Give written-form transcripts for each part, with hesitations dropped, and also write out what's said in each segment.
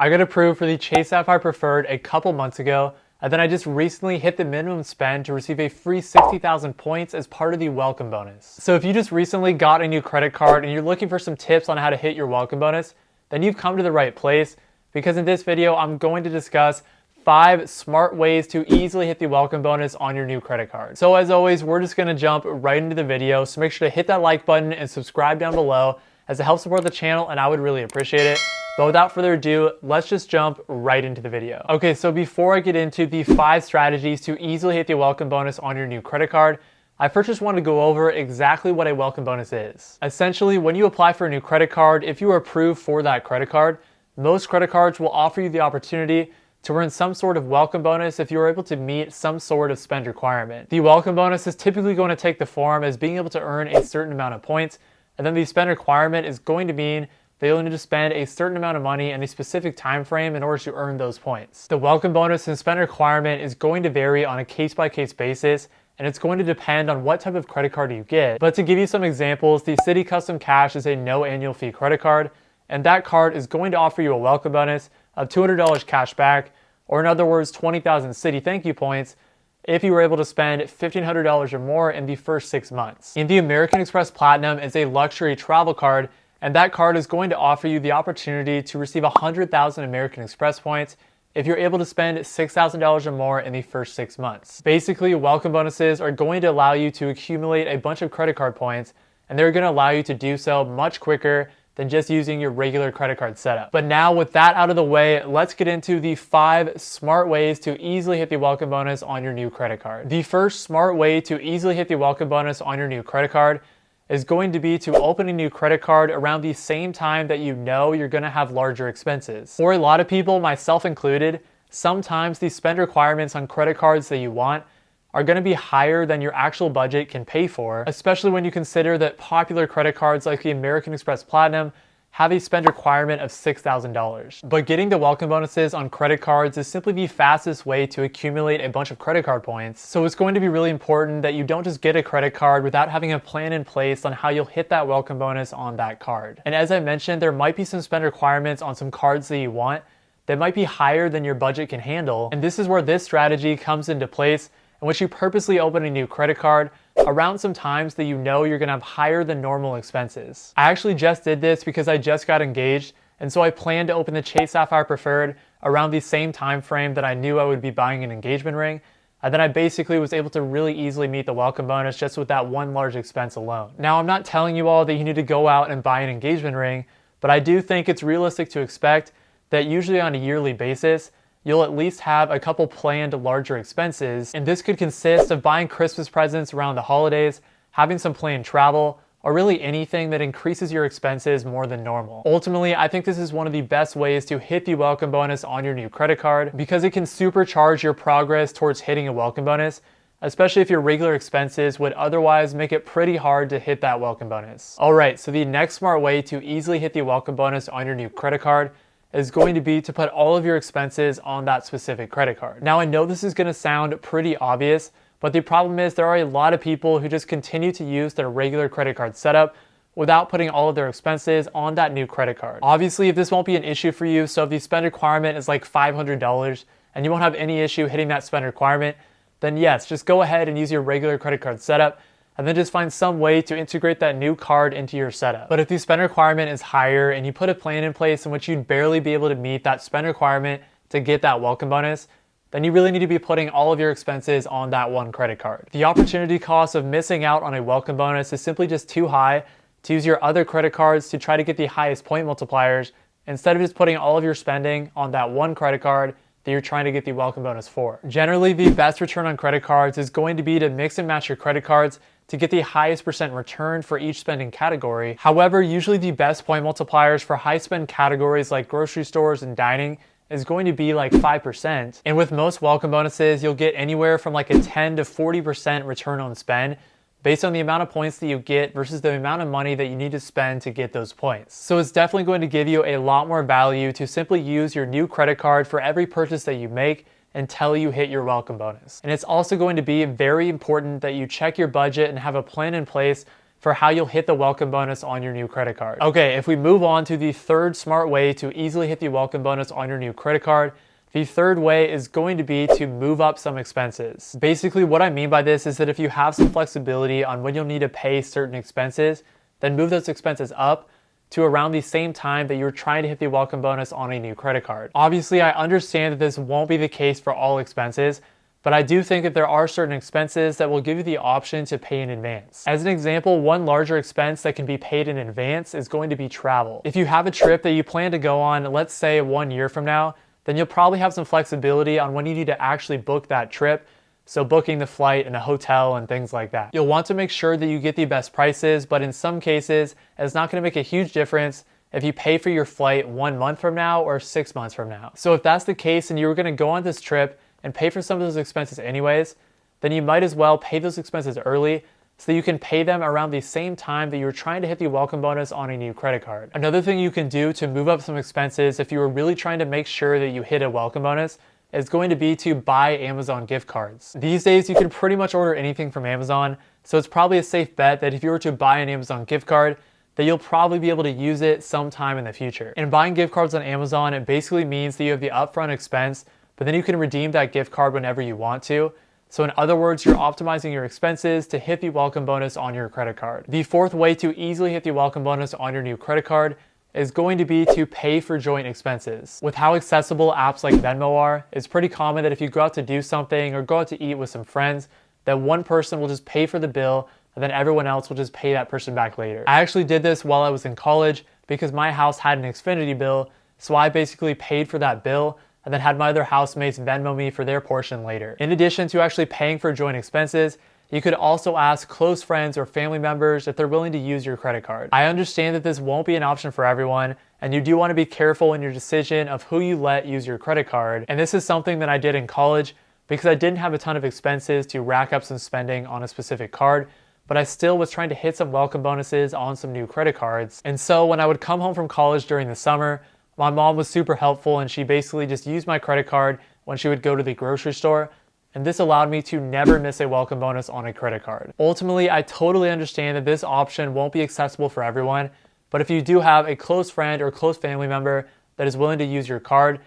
I got approved for the Chase Sapphire Preferred a couple months ago, and then I just recently hit the minimum spend to receive a free 60,000 points as part of the welcome bonus. So if you just recently got a new credit card and you're looking for some tips on how to hit your welcome bonus, then you've come to the right place, because in this video I'm going to discuss 5 smart ways to easily hit the welcome bonus on your new credit card. So as always, we're just going to jump right into the video, so make sure to hit that like button and subscribe down below as it helps support the channel and I would really appreciate it. But without further ado, let's just jump right into the video. Okay, so before I get into the 5 strategies to easily hit the welcome bonus on your new credit card, I first just want to go over exactly what a welcome bonus is. Essentially, when you apply for a new credit card, if you are approved for that credit card, most credit cards will offer you the opportunity to earn some sort of welcome bonus if you are able to meet some sort of spend requirement. The welcome bonus is typically going to take the form as being able to earn a certain amount of points, and then the spend requirement is going to mean that you'll need to spend a certain amount of money in a specific time frame in order to earn those points. The welcome bonus and spend requirement is going to vary on a case-by-case basis, and it's going to depend on what type of credit card you get. But to give you some examples, the Citi Custom Cash is a no annual fee credit card, and that card is going to offer you a welcome bonus of $200 cash back, or in other words, 20,000 Citi thank you points, if you were able to spend $1,500 or more in the first 6 months. And the American Express Platinum is a luxury travel card, and that card is going to offer you the opportunity to receive 100,000 American Express points if you're able to spend $6,000 or more in the first 6 months. Basically, welcome bonuses are going to allow you to accumulate a bunch of credit card points, and they're going to allow you to do so much quicker than just using your regular credit card setup. But now with that out of the way, let's get into the 5 smart ways to easily hit the welcome bonus on your new credit card. The first smart way to easily hit the welcome bonus on your new credit card is going to be to open a new credit card around the same time that you know you're gonna have larger expenses. For a lot of people, myself included, sometimes the spend requirements on credit cards that you want are going to be higher than your actual budget can pay for, especially when you consider that popular credit cards like the American Express Platinum have a spend requirement of $6,000. But getting the welcome bonuses on credit cards is simply the fastest way to accumulate a bunch of credit card points. So it's going to be really important that you don't just get a credit card without having a plan in place on how you'll hit that welcome bonus on that card. And as I mentioned, there might be some spend requirements on some cards that you want that might be higher than your budget can handle. And this is where this strategy comes into place, in which you purposely open a new credit card around some times that you know you're gonna have higher than normal expenses. I actually just did this because I just got engaged, and so I planned to open the Chase Sapphire Preferred around the same time frame that I knew I would be buying an engagement ring, and then I basically was able to really easily meet the welcome bonus just with that one large expense alone. Now, I'm not telling you all that you need to go out and buy an engagement ring, but I do think it's realistic to expect that usually on a yearly basis, you'll at least have a couple planned larger expenses, and this could consist of buying Christmas presents around the holidays, having some planned travel, or really anything that increases your expenses more than normal. Ultimately, I think this is one of the best ways to hit the welcome bonus on your new credit card, because it can supercharge your progress towards hitting a welcome bonus, especially if your regular expenses would otherwise make it pretty hard to hit that welcome bonus. Alright, so the next smart way to easily hit the welcome bonus on your new credit card is going to be to put all of your expenses on that specific credit card. Now, I know this is going to sound pretty obvious, but the problem is there are a lot of people who just continue to use their regular credit card setup without putting all of their expenses on that new credit card. Obviously, if this won't be an issue for you, so if the spend requirement is like $500 and you won't have any issue hitting that spend requirement, then yes, just go ahead and use your regular credit card setup, and then just find some way to integrate that new card into your setup. But if the spend requirement is higher and you put a plan in place in which you'd barely be able to meet that spend requirement to get that welcome bonus, then you really need to be putting all of your expenses on that one credit card. The opportunity cost of missing out on a welcome bonus is simply just too high to use your other credit cards to try to get the highest point multipliers, instead of just putting all of your spending on that one credit card that you're trying to get the welcome bonus for. Generally, the best return on credit cards is going to be to mix and match your credit cards to get the highest percent return for each spending category. However, usually the best point multipliers for high spend categories like grocery stores and dining is going to be like 5%. And with most welcome bonuses, you'll get anywhere from like a 10 to 40% return on spend based on the amount of points that you get versus the amount of money that you need to spend to get those points. So it's definitely going to give you a lot more value to simply use your new credit card for every purchase that you make until you hit your welcome bonus. And it's also going to be very important that you check your budget and have a plan in place for how you'll hit the welcome bonus on your new credit card. Okay, if we move on to the third smart way to easily hit the welcome bonus on your new credit card, the third way is going to be to move up some expenses. Basically, what I mean by this is that if you have some flexibility on when you'll need to pay certain expenses, then move those expenses up to around the same time that you're trying to hit the welcome bonus on a new credit card. Obviously, I understand that this won't be the case for all expenses, but I do think that there are certain expenses that will give you the option to pay in advance. As an example, one larger expense that can be paid in advance is going to be travel. If you have a trip that you plan to go on, let's say 1 year from now, then you'll probably have some flexibility on when you need to actually book that trip. So booking the flight and a hotel and things like that. You'll want to make sure that you get the best prices, but in some cases, it's not gonna make a huge difference if you pay for your flight 1 month from now or 6 months from now. So if that's the case and you were gonna go on this trip and pay for some of those expenses anyways, then you might as well pay those expenses early so that you can pay them around the same time that you're trying to hit the welcome bonus on a new credit card. Another thing you can do to move up some expenses if you were really trying to make sure that you hit a welcome bonus is going to be to buy Amazon gift cards. These days, you can pretty much order anything from Amazon, so it's probably a safe bet that if you were to buy an Amazon gift card, that you'll probably be able to use it sometime in the future. And buying gift cards on Amazon, it basically means that you have the upfront expense, but then you can redeem that gift card whenever you want to. So in other words, you're optimizing your expenses to hit the welcome bonus on your credit card. The fourth way to easily hit the welcome bonus on your new credit card is going to be to pay for joint expenses. With how accessible apps like Venmo are, it's pretty common that if you go out to do something or go out to eat with some friends, that one person will just pay for the bill and then everyone else will just pay that person back later. I actually did this while I was in college because my house had an Xfinity bill, so I basically paid for that bill and then had my other housemates Venmo me for their portion later. In addition to actually paying for joint expenses, you could also ask close friends or family members if they're willing to use your credit card. I understand that this won't be an option for everyone, and you do want to be careful in your decision of who you let use your credit card. And this is something that I did in college because I didn't have a ton of expenses to rack up some spending on a specific card, but I still was trying to hit some welcome bonuses on some new credit cards. And so when I would come home from college during the summer, my mom was super helpful and she basically just used my credit card when she would go to the grocery store. And this allowed me to never miss a welcome bonus on a credit card. Ultimately, I totally understand that this option won't be accessible for everyone, but if you do have a close friend or close family member that is willing to use your card,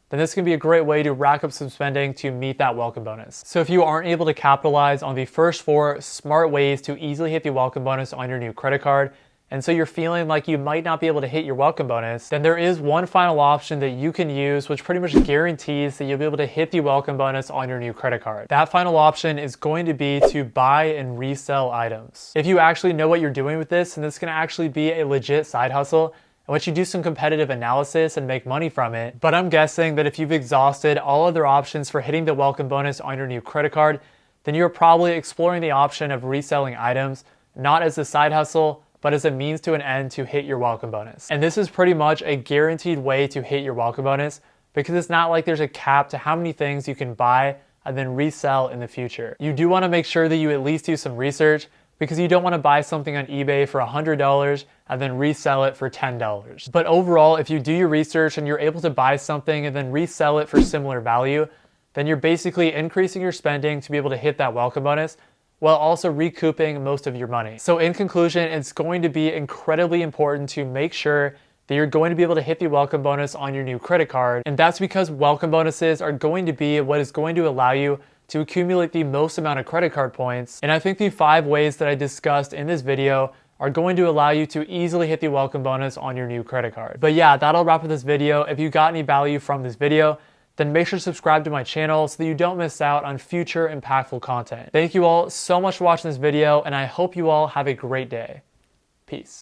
then this can be a great way to rack up some spending to meet that welcome bonus. So if you aren't able to capitalize on the first 4 smart ways to easily hit the welcome bonus on your new credit card, and so you're feeling like you might not be able to hit your welcome bonus, then there is one final option that you can use which pretty much guarantees that you'll be able to hit the welcome bonus on your new credit card. That final option is going to be to buy and resell items. If you actually know what you're doing with this, then this can actually be a legit side hustle in which you do some competitive analysis and make money from it. But I'm guessing that if you've exhausted all other options for hitting the welcome bonus on your new credit card, then you're probably exploring the option of reselling items, not as a side hustle, but as a means to an end to hit your welcome bonus. And this is pretty much a guaranteed way to hit your welcome bonus because it's not like there's a cap to how many things you can buy and then resell in the future. You do want to make sure that you at least do some research because you don't want to buy something on eBay for $100 and then resell it for $10. But overall, if you do your research and you're able to buy something and then resell it for similar value, then you're basically increasing your spending to be able to hit that welcome bonus while also recouping most of your money. So in conclusion, it's going to be incredibly important to make sure that you're going to be able to hit the welcome bonus on your new credit card. And that's because welcome bonuses are going to be what is going to allow you to accumulate the most amount of credit card points. And I think the 5 ways that I discussed in this video are going to allow you to easily hit the welcome bonus on your new credit card. But yeah, that'll wrap up this video. If you got any value from this video, then make sure to subscribe to my channel so that you don't miss out on future impactful content. Thank you all so much for watching this video, and I hope you all have a great day. Peace.